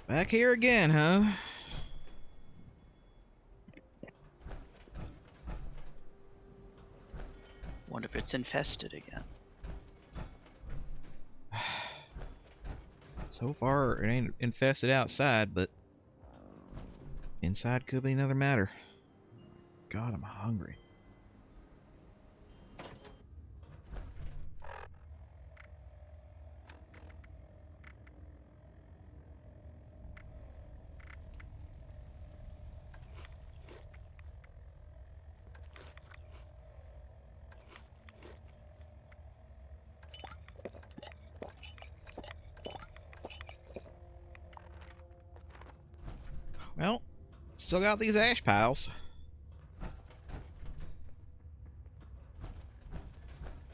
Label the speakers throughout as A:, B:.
A: Back here again, huh?
B: Wonder if it's infested again.
A: So far, it ain't infested outside, but inside could be another matter. God, I'm hungry. Well, still got these ash piles.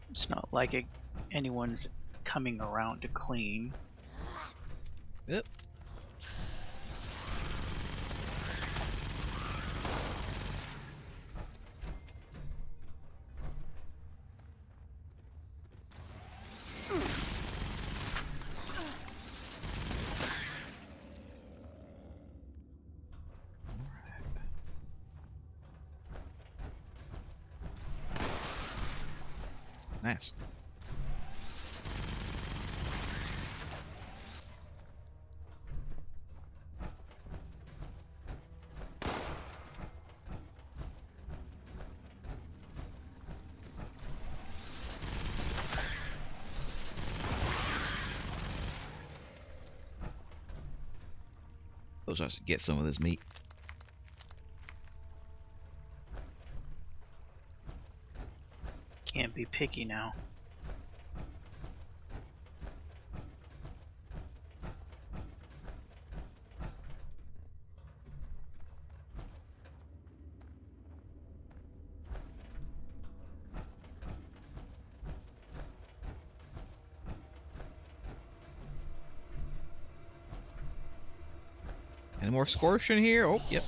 B: It's not like anyone's coming around to clean.
A: Yep. Nice. Suppose I should get some of this meat.
B: Can't be picky now.
A: Any more scorpion here? Oh, yep.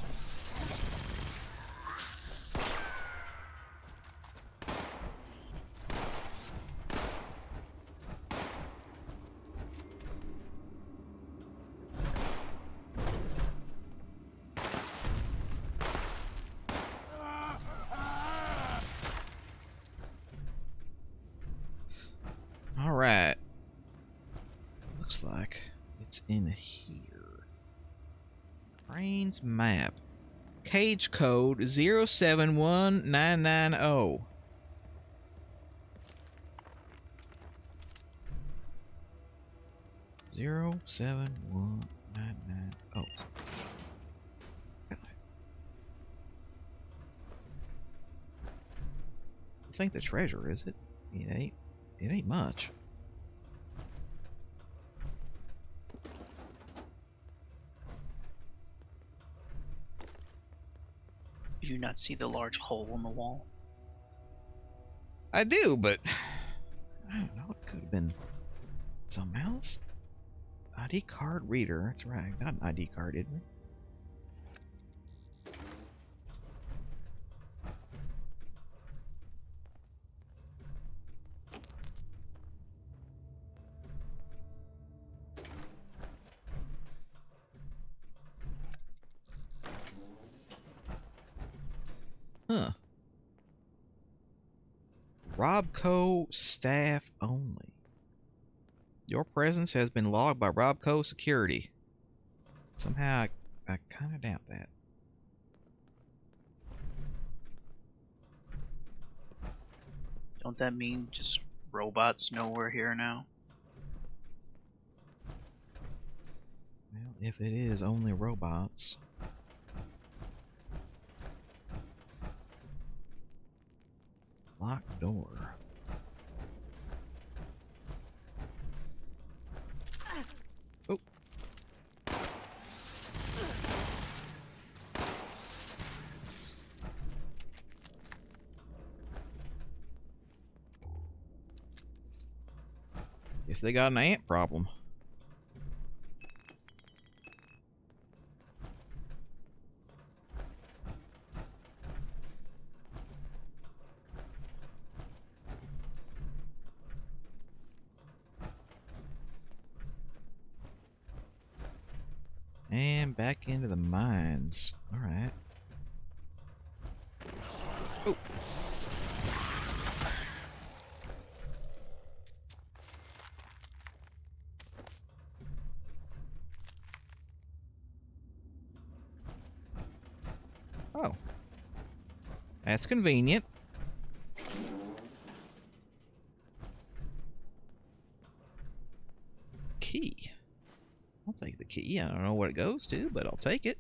A: All right. Looks like it's in here. Crane's map. Cage code 071990. 071990. This ain't the treasure, is it? It ain't much.
B: Do you not see the large hole in the wall?
A: I do, but I don't know. It could have been something else. ID card reader. That's right. Got an ID card, didn't we? Huh. Robco staff only. Your presence has been logged by Robco security. Somehow I kind of doubt that.
B: Don't that mean just robots know we're here now?
A: Well, if it is only robots. Locked door. Oh. Guess they got an ant problem. And back into the mines. Alright. Oh. Oh. That's convenient. Key. I'll take the key. I don't know what it goes to, but I'll take it.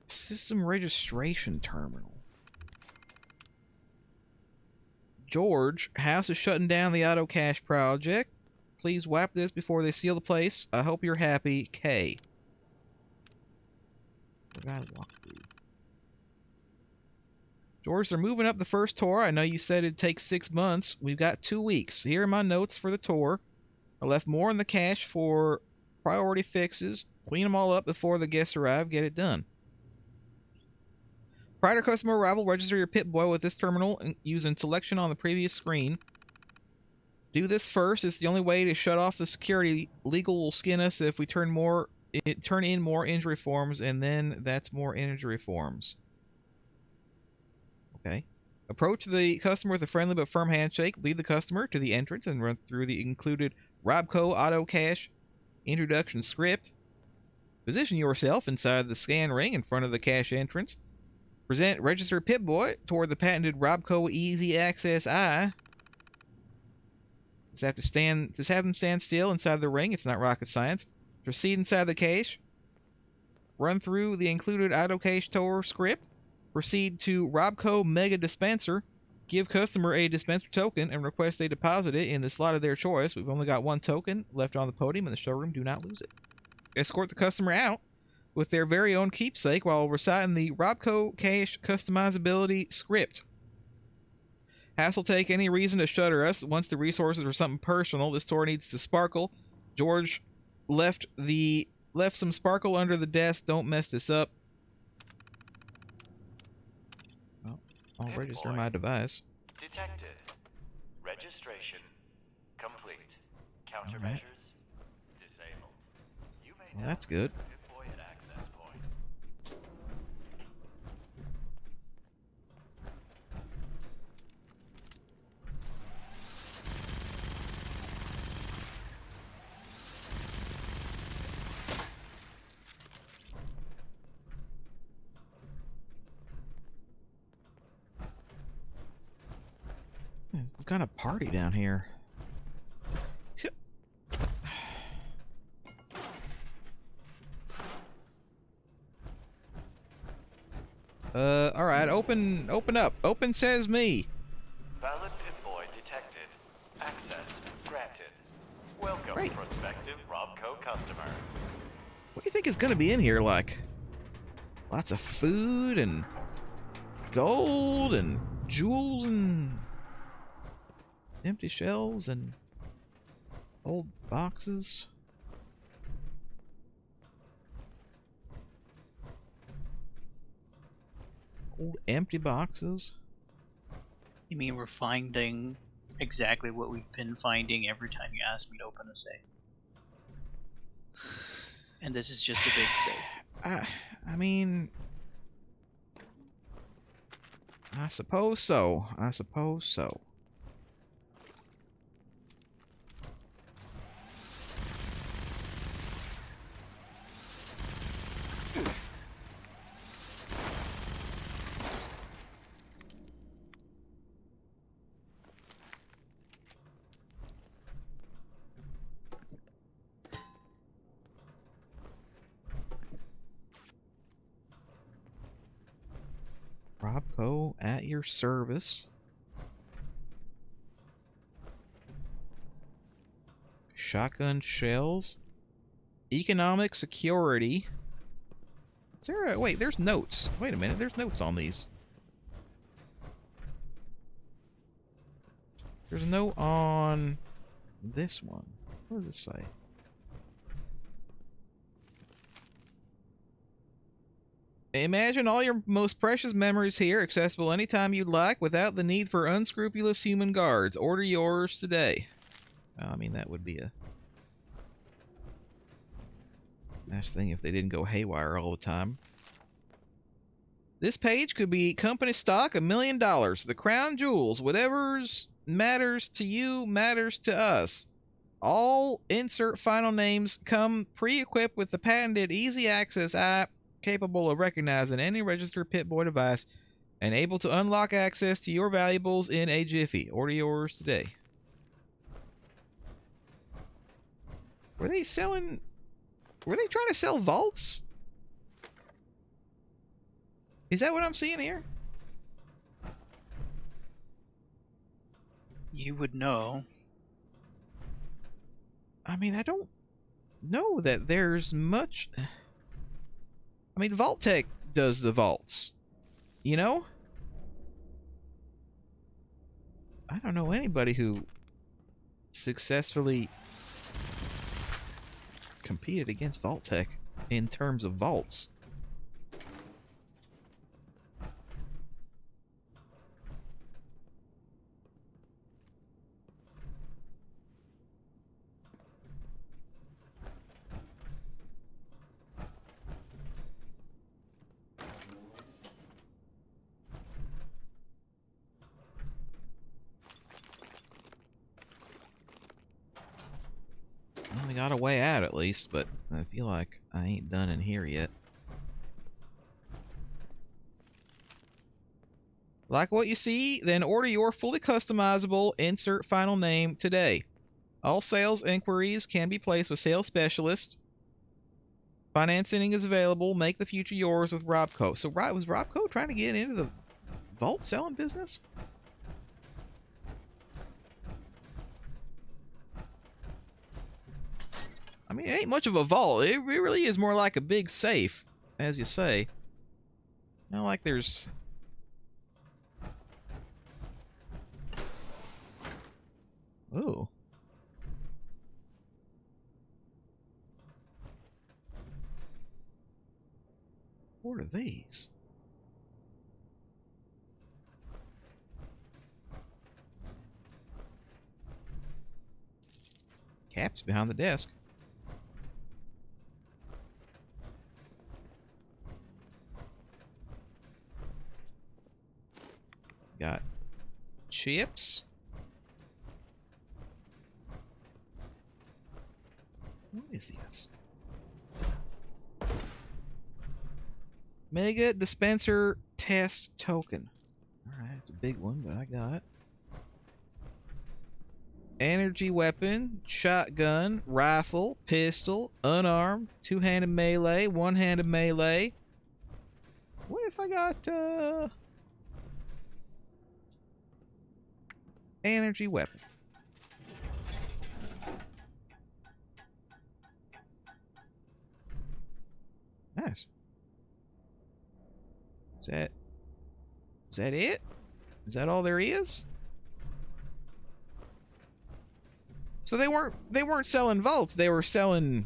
A: System registration terminal. George, house is shutting down the auto cache project. Please wipe this before they seal the place. I hope you're happy. K. I gotta walk through. George, they're moving up the first tour. I know you said it'd take 6 months. We've got 2 weeks. Here are my notes for the tour. I left more in the cache for priority fixes. Clean them all up before the guests arrive. Get it done. Prior to customer arrival, register your Pip-Boy with this terminal using selection on the previous screen. Do this first. It's the only way to shut off the security. Legal will skin us if we turn in more injury forms, and then that's more injury forms. Okay. Approach the customer with a friendly but firm handshake. Lead the customer to the entrance and run through the included Robco Auto Cache introduction script. Position yourself inside the scan ring in front of the cache entrance. Present registered Pip-Boy toward the patented Robco Easy Access Eye. Just have them stand still inside the ring. It's not rocket science. Proceed inside the cache. Run through the included auto cache tour script. Proceed to Robco Mega Dispenser. Give customer a dispenser token and request they deposit it in the slot of their choice. We've only got 1 token left on the podium in the showroom. Do not lose it. Escort the customer out with their very own keepsake while reciting the Robco Cache customizability script. Hass will take any reason to shutter us once the resources are something personal. This tour needs to sparkle. George left some sparkle under the desk. Don't mess this up. Well, I'll register my device.
C: Detected. Registration complete. Countermeasures disabled. You may
A: Well, that's good.
C: Pip-Boy at access point.
A: What kind of party down here? Alright, open up. Open says me.
C: Valid Pip-Boy detected. Access granted. Welcome,
A: Great.
C: prospective Robco customer.
A: What do you think is gonna be in here? Like, lots of food and gold and jewels and empty shelves and old boxes. Old empty boxes.
B: You mean we're finding exactly what we've been finding every time you ask me to open a safe? And this is just a big safe.
A: I mean, I suppose so. I suppose so. Robco at your service. Shotgun shells. Economic security. Is there a... Wait, there's notes. Wait a minute, there's notes on these. There's a note on this one. What does it say? Imagine all your most precious memories here, accessible anytime you'd like, without the need for unscrupulous human guards. Order yours today. Well, I mean, that would be a nice thing if they didn't go haywire all the time. This page could be company stock, $1 million. The crown jewels, whatever's matters to you matters to us. All insert final names come pre-equipped with the patented easy access app capable of recognizing any registered Pip-Boy device and able to unlock access to your valuables in a jiffy. Order yours today. Were they trying to sell vaults? Is that what I'm seeing here?
B: You would know.
A: I mean, I don't know that there's much. I mean, Vault Tech does the vaults, you know? I don't know anybody who successfully competed against Vault Tech in terms of vaults. Well, we got a way out at least, but I feel like I ain't done in here yet. Like what you see? Then order your fully customizable insert final name today. All sales inquiries can be placed with sales specialists. Financing is available. Make the future yours with Robco. So was Robco trying to get into the vault selling business? I mean, it ain't much of a vault. It really is more like a big safe, as you say. Not like there's... Ooh. What are these? Cap's behind the desk. Got chips. What is this? Mega dispenser test token. Alright, it's a big one, but I got it. Energy weapon, shotgun, rifle, pistol, unarmed, two-handed melee, one-handed melee. What if I got, energy weapon? Nice. Is that it? Is that all there is? So they weren't selling vaults, they were selling...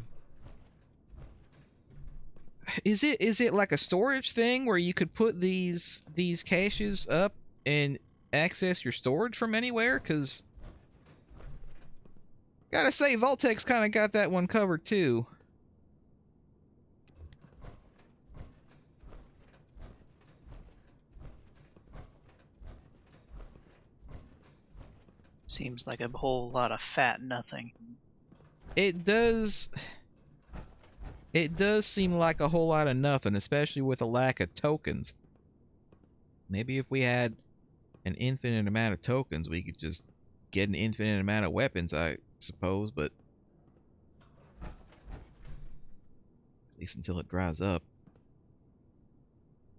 A: Is it like a storage thing where you could put these caches up and access your storage from anywhere? Cause gotta say, Vault-Tech's kinda got that one covered too.
B: Seems like a whole lot of fat nothing.
A: It does seem like a whole lot of nothing, especially with a lack of tokens. Maybe if we had an infinite amount of tokens, we could just get an infinite amount of weapons, I suppose, but at least until it dries up.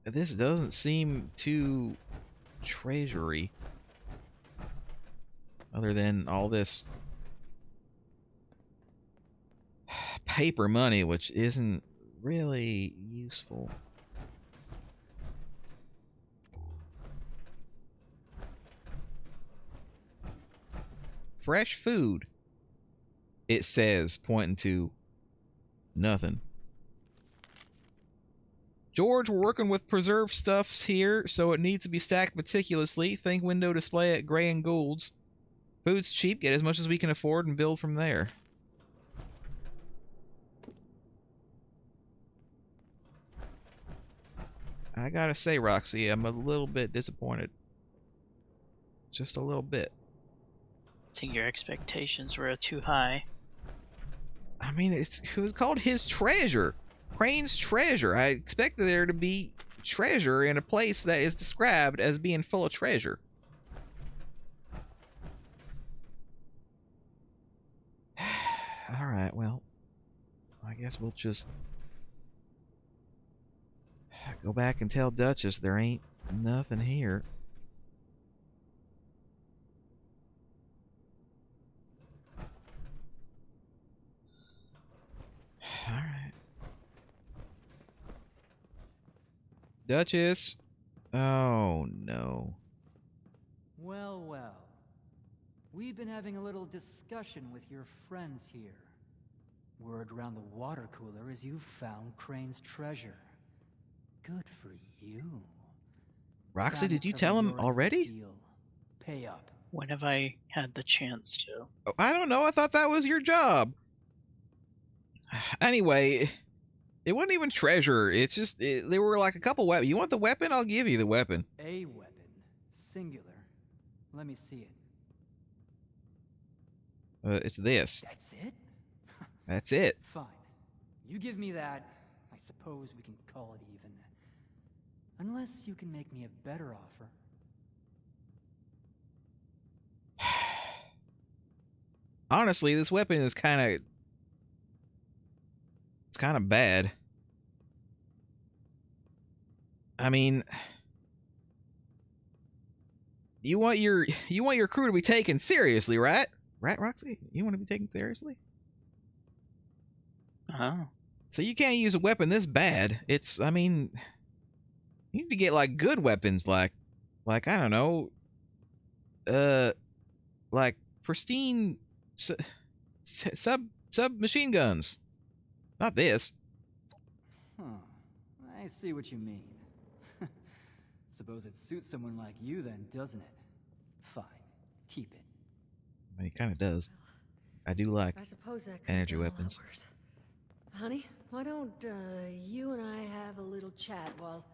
A: This doesn't seem too treasury. Other than all this paper money, which isn't really useful. Fresh food, it says, pointing to nothing. George, we're working with preserved stuffs here, so it needs to be stacked meticulously. Think window display at Gray and Gould's. Food's cheap, get as much as we can afford and build from there. I gotta say, Roxy, I'm a little bit disappointed. Just a little bit.
B: I think your expectations were too high.
A: I mean, it was called his treasure. Crane's treasure. I expected there to be treasure in a place that is described as being full of treasure. Alright, well, I guess we'll just go back and tell Duchess there ain't nothing here. Alright. Duchess! Oh, no.
D: Well, well. We've been having a little discussion with your friends here. Word around the water cooler is you found Crane's treasure. Good for you.
A: Roxy,
D: Time to
A: did you
D: cover
A: tell him
D: your end of the
A: already?
D: deal. Pay up.
B: When have I had the chance to?
A: Oh, I don't know. I thought that was your job. Anyway, it wasn't even treasure. It's just, there were like a couple weapons. You want the weapon? I'll give you the weapon.
D: A weapon. Singular. Let me see it.
A: It's this.
D: That's it?
A: That's it.
D: Fine. You give me that. I suppose we can call it even. Unless you can make me a better offer.
A: Honestly, this weapon is kind of bad. I mean, you want your crew to be taken seriously, right? Right, Roxy? You want to be taken seriously?
B: Oh.
A: So you can't use a weapon this bad. It's, I mean, you need to get like good weapons, like I don't know, like pristine submachine guns. Not this.
D: Huh. I see what you mean. Suppose it suits someone like you then, doesn't it? Fine. Keep it.
A: I mean, it kind of does. I do like
E: I suppose that
A: energy weapons.
E: Honey, why don't you and I have a little chat while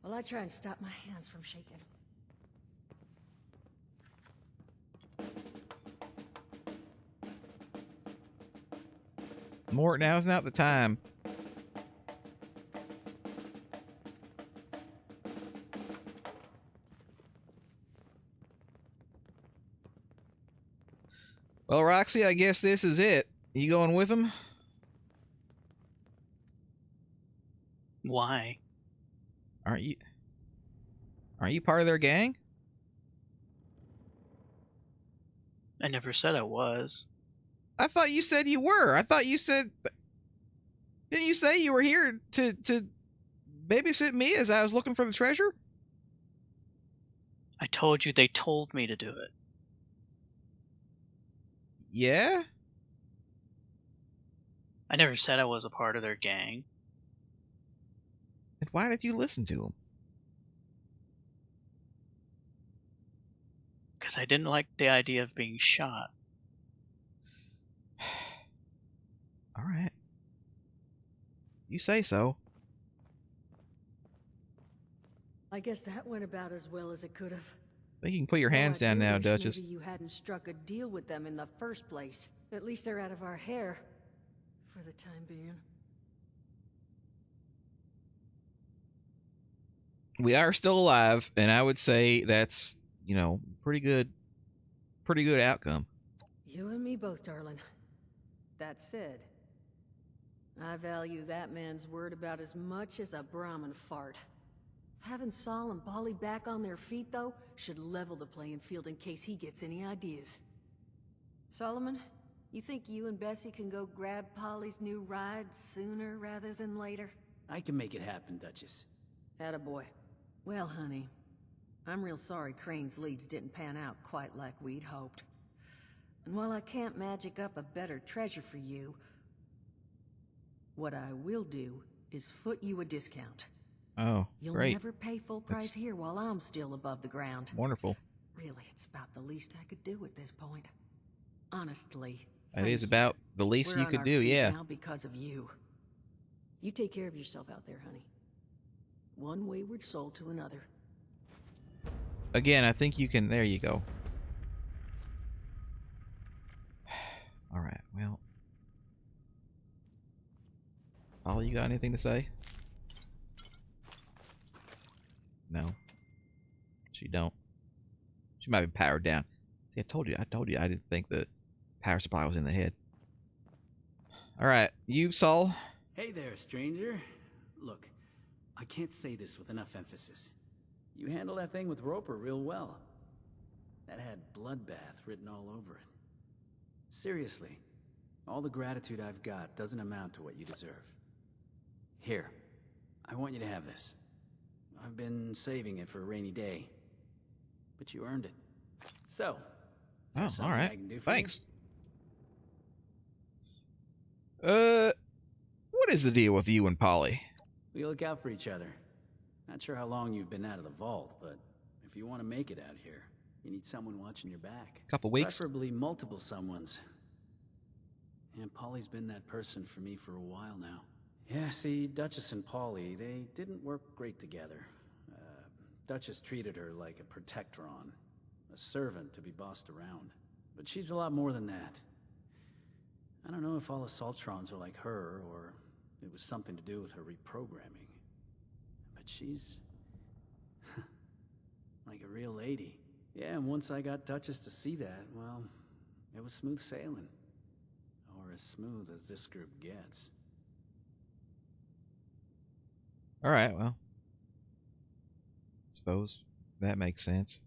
E: I try and stop my hands from shaking.
A: Mort, now's not the time. Well, Roxy, I guess this is it. You going with them?
B: Why?
A: Aren't you part of their gang?
B: I never said I was.
A: I thought you said you were. I thought you said... Didn't you say you were here to babysit me as I was looking for the treasure?
B: I told you they told me to do it.
A: Yeah?
B: I never said I was a part of their gang.
A: Then why did you listen to him?
B: Because I didn't like the idea of being shot.
A: All right. You say so.
E: I guess that went about as well as it could have.
A: I think you can put your
E: Though
A: hands
E: I
A: down
E: do
A: now,
E: wish
A: Duchess.
E: Maybe you hadn't struck a deal with them in the first place. At least they're out of our hair. For the time being.
A: We are still alive, and I would say that's, you know, pretty good outcome.
E: You and me both, darling. That said, I value that man's word about as much as a Brahmin fart. Having Saul and Bolly back on their feet, though, should level the playing field in case he gets any ideas. Solomon, you think you and Bessie can go grab Polly's new ride sooner rather than later?
F: I can make it happen, Duchess.
E: Attaboy. Well, honey, I'm real sorry Crane's leads didn't pan out quite like we'd hoped. And while I can't magic up a better treasure for you, what I will do is foot you a discount.
A: Oh,
E: You'll
A: great.
E: never pay full price here while I'm still above the ground.
A: Wonderful.
E: Really, it's about the least I could do at this point. Honestly.
A: That is
E: thank
A: about
E: you.
A: the least
E: We're
A: you
E: on
A: could
E: our
A: do,
E: feet
A: yeah.
E: now because of you. You take care of yourself out there, honey. One wayward soul to another.
A: Again, I think you can... There you go. Alright, well... Ollie, you got anything to say? No. She don't. She might be powered down. See, I told you I didn't think the power supply was in the head. Alright, you, Saul?
F: Hey there, stranger. Look, I can't say this with enough emphasis. You handle that thing with Roper real well. That had bloodbath written all over it. Seriously, all the gratitude I've got doesn't amount to what you deserve. Here, I want you to have this. I've been saving it for a rainy day. But you earned it. So,
A: Oh,
F: there's something
A: alright.
F: I can do for
A: Thanks.
F: you?
A: What is the deal with you and Polly?
F: We look out for each other. Not sure how long you've been out of the vault, but if you want to make it out here, you need someone watching your back.
A: Couple weeks?
F: Preferably multiple someones. And Polly's been that person for me for a while now. Yeah, see, Duchess and Polly, they didn't work great together. Duchess treated her like a protectron, a servant to be bossed around. But she's a lot more than that. I don't know if all Assaultrons are like her, or it was something to do with her reprogramming. But she's... like a real lady. Yeah, and once I got Duchess to see that, well, it was smooth sailing. Or as smooth as this group gets.
A: Alright, well. Suppose that makes sense.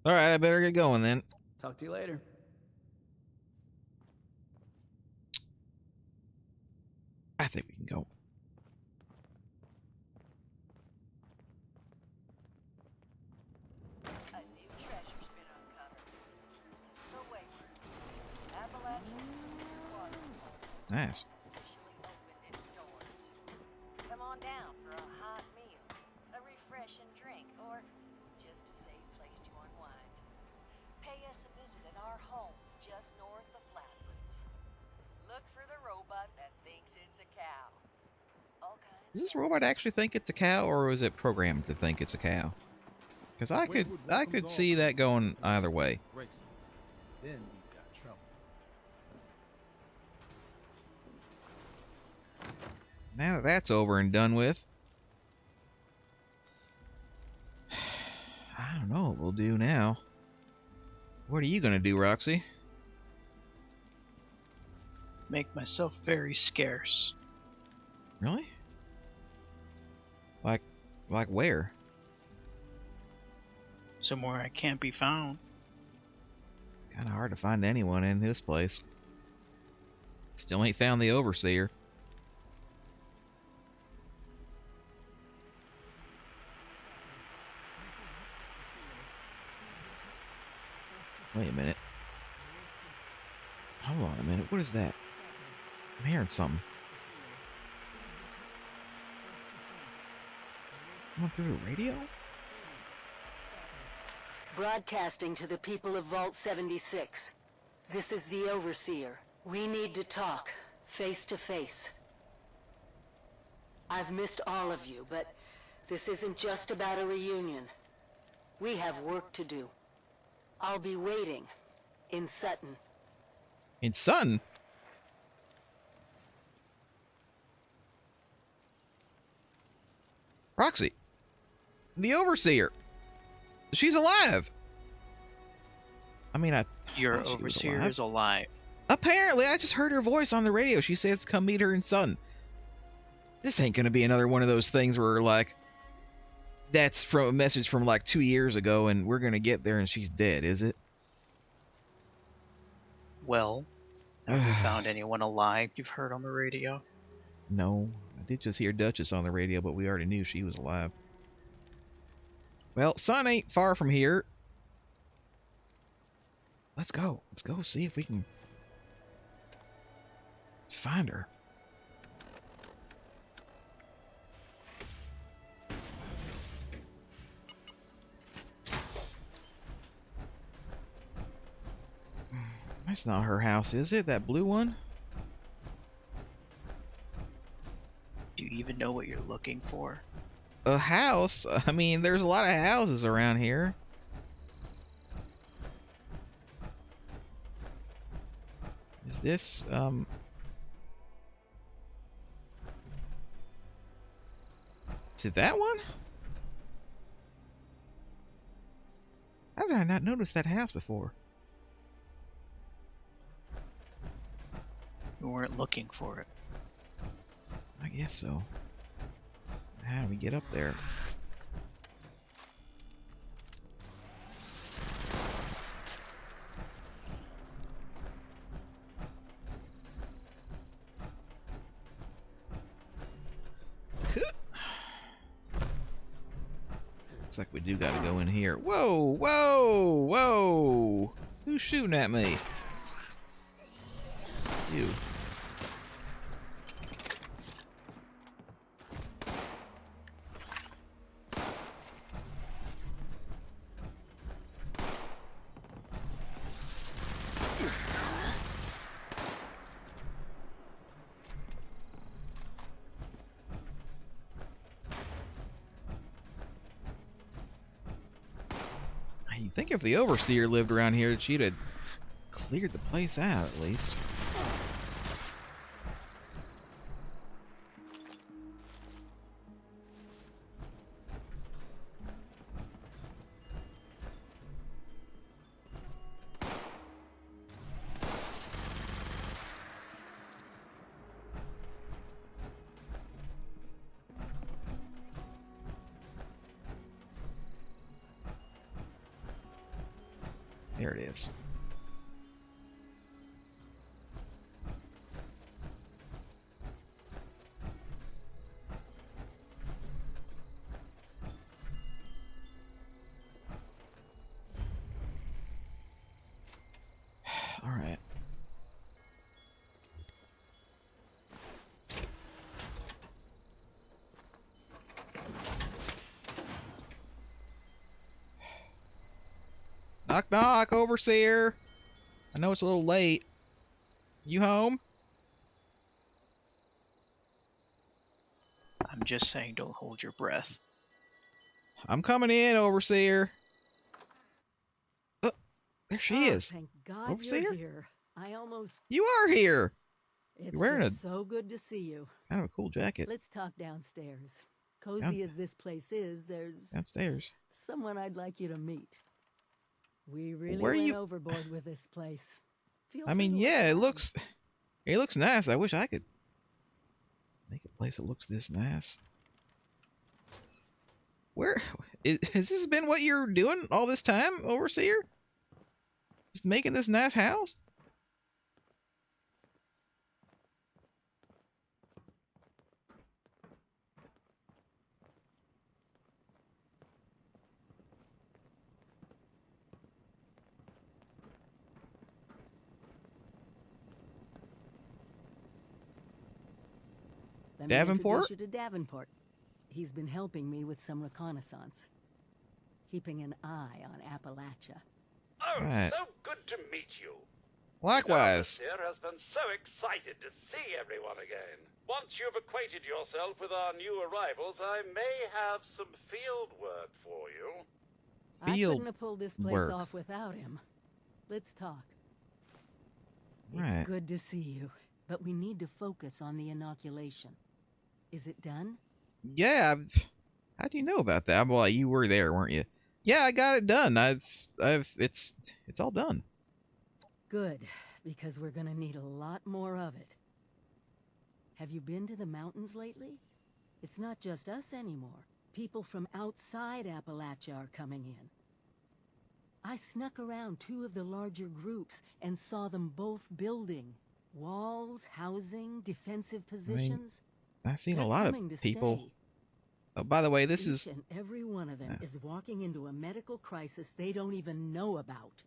A: Alright, I better get going then.
F: Talk to you later.
A: I think we can go.
G: A new treasure's been uncovered. The Wasteland. Appalachian water
A: Nice.
G: officially opened its doors. Come on down for a hot meal, a refreshing drink, or just a safe place to unwind. Pay us a visit at our home just north of Flatwoods. Look for the robot that thinks it's a cow. All kinds
A: Does this robot actually think it's a cow, or is it programmed to think it's a cow? Because I could see that going either way.
H: Break something. Then we've got trouble.
A: Now that that's over and done with, I don't know what we'll do now. What are you gonna do, Roxy?
B: Make myself very scarce.
A: Really? Like where?
B: Somewhere I can't be found.
A: Kinda hard to find anyone in this place. Still ain't found the Overseer. Wait a minute. Hold on a minute. What is that? I'm hearing something. Someone through the radio?
E: Broadcasting to the people of Vault 76. This is the Overseer. We need to talk, face to face. I've missed all of you, but this isn't just about a reunion. We have work to do. I'll be waiting in Sutton.
A: In Sutton? Roxy. The Overseer. She's alive. I mean,
B: Your
A: thought she was
B: overseer
A: alive.
B: is alive.
A: Apparently, I just heard her voice on the radio. She says come meet her in Sutton. This ain't gonna be another one of those things where, like, that's from a message from, like, 2 years ago, and we're gonna get there and she's dead, is it?
B: Well, have we found anyone alive you've heard on the radio?
A: No, I did just hear Duchess on the radio, but we already knew she was alive. Well, Sun ain't far from here. Let's go. Let's go see if we can find her. That's not her house, is it? That blue one?
B: Do you even know what you're looking for?
A: A house? I mean, there's a lot of houses around here. Is this, is it that one? How did I not notice that house before?
B: You weren't looking for it.
A: I guess so. How do we get up there? Looks like we do gotta go in here. Whoa, whoa, whoa! Who's shooting at me? You. You'd think if the Overseer lived around here, she'd have cleared the place out at least. There it is. All right. Knock knock, Overseer. I know it's a little late. You home?
B: I'm just saying, don't hold your breath.
A: I'm coming in, Overseer. Oh, there she is.
E: Thank God
A: Overseer?
E: you're here. I almost...
A: You are here.
E: It's
A: wearing
E: just so good to see you.
A: Kind of a cool jacket.
E: Let's talk downstairs. Cozy as this place is, there's
A: Downstairs.
E: someone I'd like you to meet. We really
A: Where
E: went
A: you-
E: overboard with this place. Feel
A: I
E: free
A: mean,
E: to
A: yeah,
E: look
A: it
E: around.
A: looks nice. I wish I could make a place that looks this nice. Where has this been what you're doing all this time, Overseer? Just making this nice house?
E: Let me
A: Davenport?
E: introduce you to Davenport. He's been helping me with some reconnaissance. Keeping an eye on Appalachia.
I: Oh,
A: Right.
I: so good to meet you.
A: Likewise.
I: Here has been so excited to see everyone again. Once you've acquainted yourself with our new arrivals, I may have some field work for you.
E: I
A: Field
E: couldn't have pulled this place
A: work.
E: off without him. Let's talk.
A: Right.
E: It's good to see you, but we need to focus on the inoculation. Is it done?
A: Yeah. How do you know about that? Well, you were there, weren't you? Yeah, I got it done. It's all done.
E: Good, because we're gonna need a lot more of it. Have you been to the mountains lately? It's not just us anymore. People from outside Appalachia are coming in. I snuck around two of the larger groups and saw them both building. Walls, housing, defensive positions.
A: I've seen
E: They're
A: a lot
E: coming to
A: of people.
E: stay.
A: Oh, by the way, this
E: Each
A: is
E: and every one of them
A: Yeah.
E: is walking into a medical crisis they don't even know about.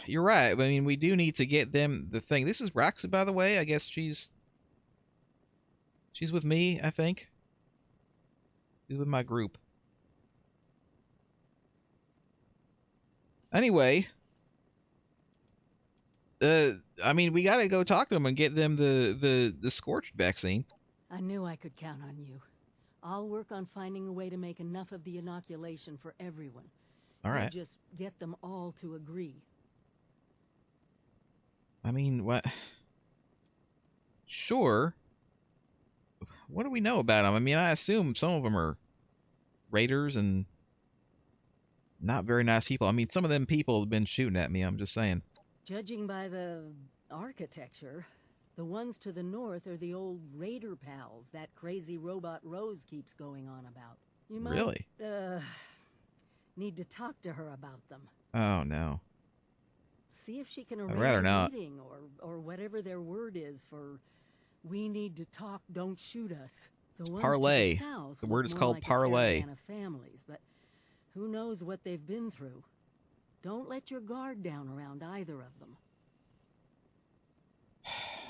A: You're right. I mean, we do need to get them the thing. This is Roxy, by the way. I guess she's with me, I think. She's with my group. Anyway, I mean, we gotta go talk to them and get them the scorched vaccine.
E: I knew I could count on you. I'll work on finding a way to make enough of the inoculation for everyone.
A: All right.
E: Just get them all to agree.
A: I mean, what? Sure. What do we know about them? I mean, I assume some of them are raiders and not very nice people. I mean, some of them people have been shooting at me. I'm just saying.
E: Judging by the architecture, the ones to the north are the old raider pals that crazy robot Rose keeps going on about. You might,
A: Really?
E: need to talk to her about them.
A: Oh, no.
E: See if she can
A: I'd
E: arrange
A: rather
E: a
A: not.
E: meeting or whatever their word is for we need to talk, don't shoot us. The ones
A: Parlay.
E: to the south
A: The
E: look
A: word is
E: more
A: called
E: like a
A: parlay.
E: caravan of families, but who knows what they've been through. Don't let your guard down around either of them.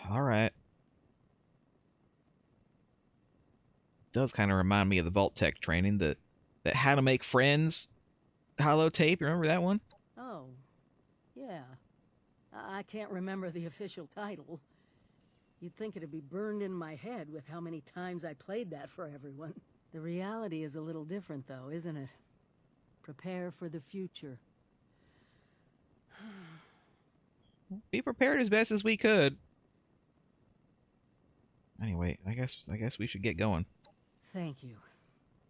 A: All right. Does kind of remind me of the Vault-Tec training, that How to Make Friends holotape. You remember that one?
E: Oh, yeah. I can't remember the official title. You'd think it'd be burned in my head with how many times I played that for everyone. The reality is a little different, though, isn't it? Prepare for the future.
A: Be prepared as best as we could. Anyway, I guess we should get going.
E: Thank you.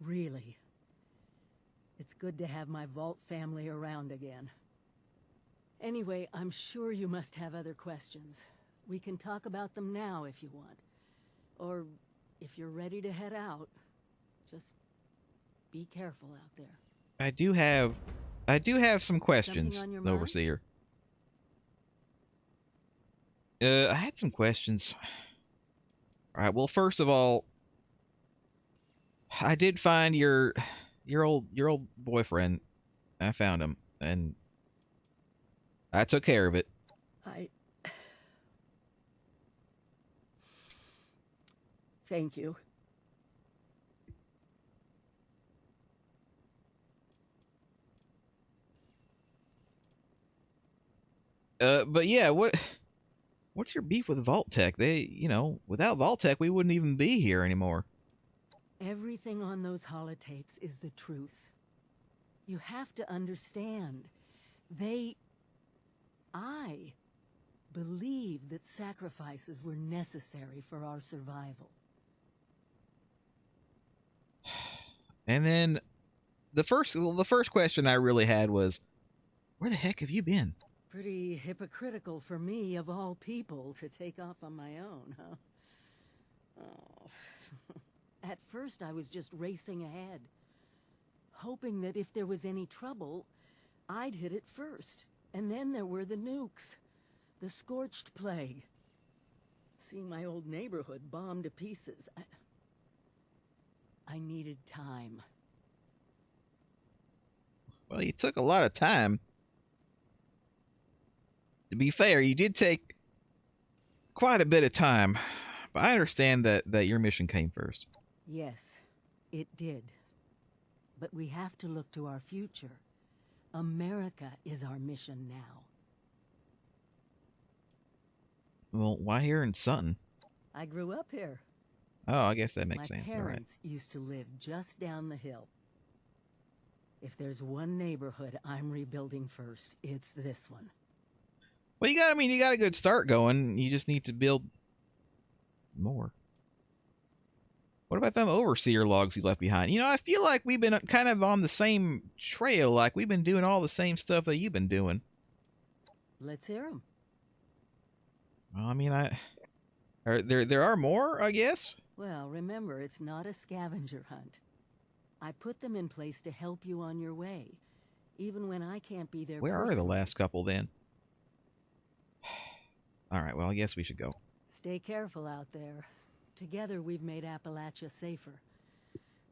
E: Really. It's good to have my Vault family around again. Anyway, I'm sure you must have other questions. We can talk about them now if you want. Or if you're ready to head out, just be careful out there.
A: I do have some questions,
E: on your mind?
A: Overseer. I had some questions. All right. Well, first of all, I did find your old boyfriend. I found him, and I took care of it.
E: Thank you.
A: But yeah, what's your beef with Vault-Tec? Without Vault-Tec, we wouldn't even be here anymore.
E: Everything on those holotapes is the truth. You have to understand. I believe that sacrifices were necessary for our survival.
A: And then the first question I really had was, where the heck have you been?
E: Pretty hypocritical for me, of all people, to take off on my own, huh? Oh. At first, I was just racing ahead, hoping that if there was any trouble, I'd hit it first. And then there were the nukes, the scorched plague. Seeing my old neighborhood bombed to pieces, I needed time.
A: Well, you took a lot of time. To be fair, you did take quite a bit of time, but I understand that your mission came first.
E: Yes, it did. But we have to look to our future. America is our mission now.
A: Well, why here in Sutton?
E: I grew up here.
A: Oh, I guess that makes sense.
E: My
A: All right.
E: parents used to live just down the hill. If there's one neighborhood I'm rebuilding first, it's this one.
A: Well, you got a good start going. You just need to build more. What about them overseer logs you left behind? I feel like we've been kind of on the same trail. Like we've been doing all the same stuff that you've been doing.
E: Let's hear them.
A: Well, I mean, there are more, I guess.
E: Well, remember, it's not a scavenger hunt. I put them in place to help you on your way, even when I can't be there.
A: Where are the last couple then? All right, well, I guess we should go.
E: Stay careful out there. Together we've made Appalachia safer.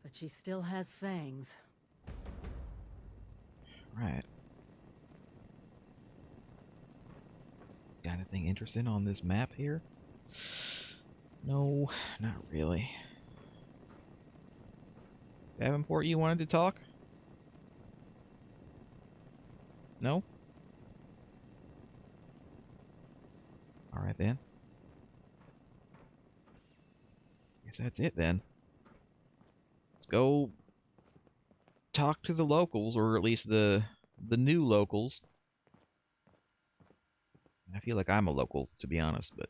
E: But she still has fangs.
A: Right. Got anything interesting on this map here? No, not really. Davenport, you wanted to talk? No? Alright then. Guess that's it then. Let's go talk to the locals, or at least the new locals. I feel like I'm a local, to be honest, but...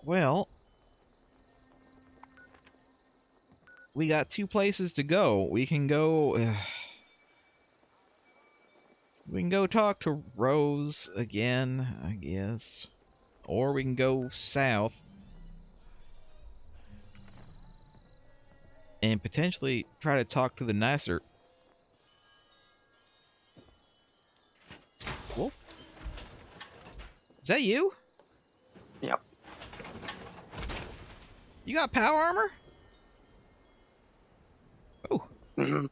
A: Well... We got 2 places to go. We can go... we can go talk to Rose again, I guess. Or we can go south. And potentially try to talk to the nicer... Wolf? Is that you?
J: Yep.
A: You got power armor? Oh.
J: Mm-hmm.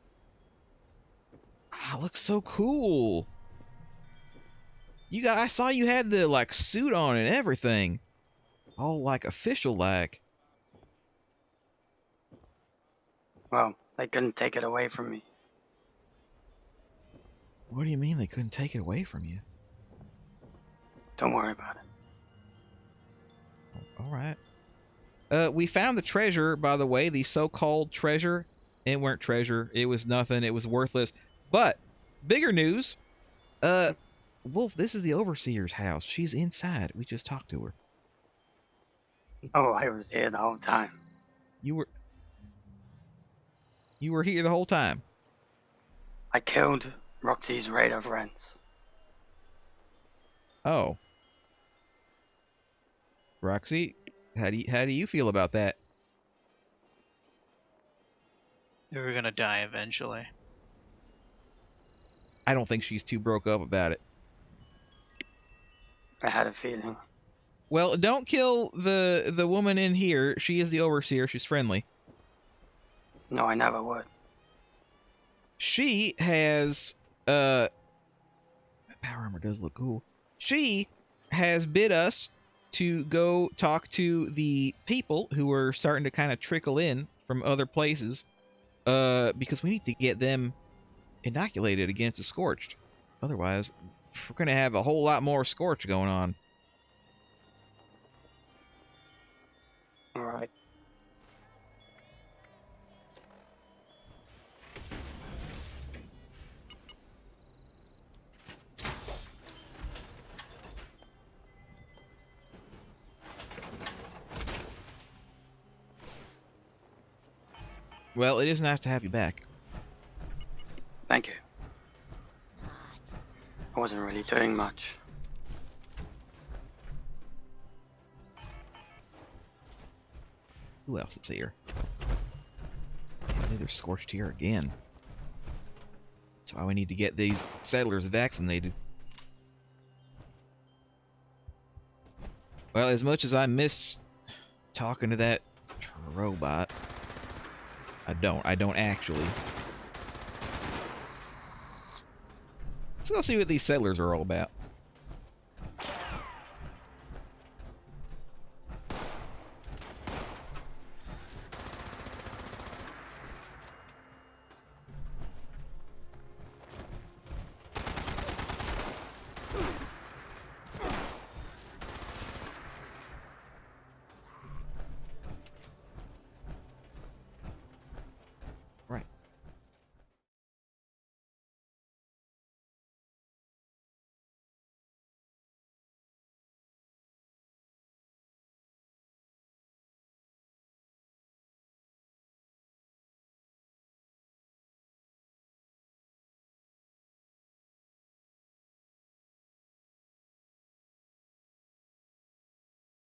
A: Ah, looks so cool. I saw you had the, like, suit on and everything. All, like, official-like.
J: Well, they couldn't take it away from me.
A: What do you mean they couldn't take it away from you?
J: Don't worry about it.
A: Alright. We found the treasure, by the way, the so-called treasure. It weren't treasure. It was nothing. It was worthless. But, bigger news. Wolf, this is the Overseer's house. She's inside. We just talked to her.
J: Oh, I was here the whole time.
A: You were here the whole time.
J: I killed Roxy's raider friends.
A: Oh. Roxy, how do you feel about that?
B: They were gonna die eventually.
A: I don't think she's too broke up about it.
J: I had a feeling.
A: Well, don't kill the woman in here. She is the Overseer. She's friendly.
J: No, I never would.
A: She has power armor does look cool. She has bid us to go talk to the people who are starting to kind of trickle in from other places, because we need to get them inoculated against the Scorched. Otherwise, we're going to have a whole lot more Scorch going on.
J: Alright.
A: Well, it is nice to have you back.
J: Thank you. I wasn't really doing much.
A: Who else is here? Maybe they're Scorched here again. That's why we need to get these settlers vaccinated. Well, as much as I miss talking to that robot, I don't actually. Let's go see what these settlers are all about.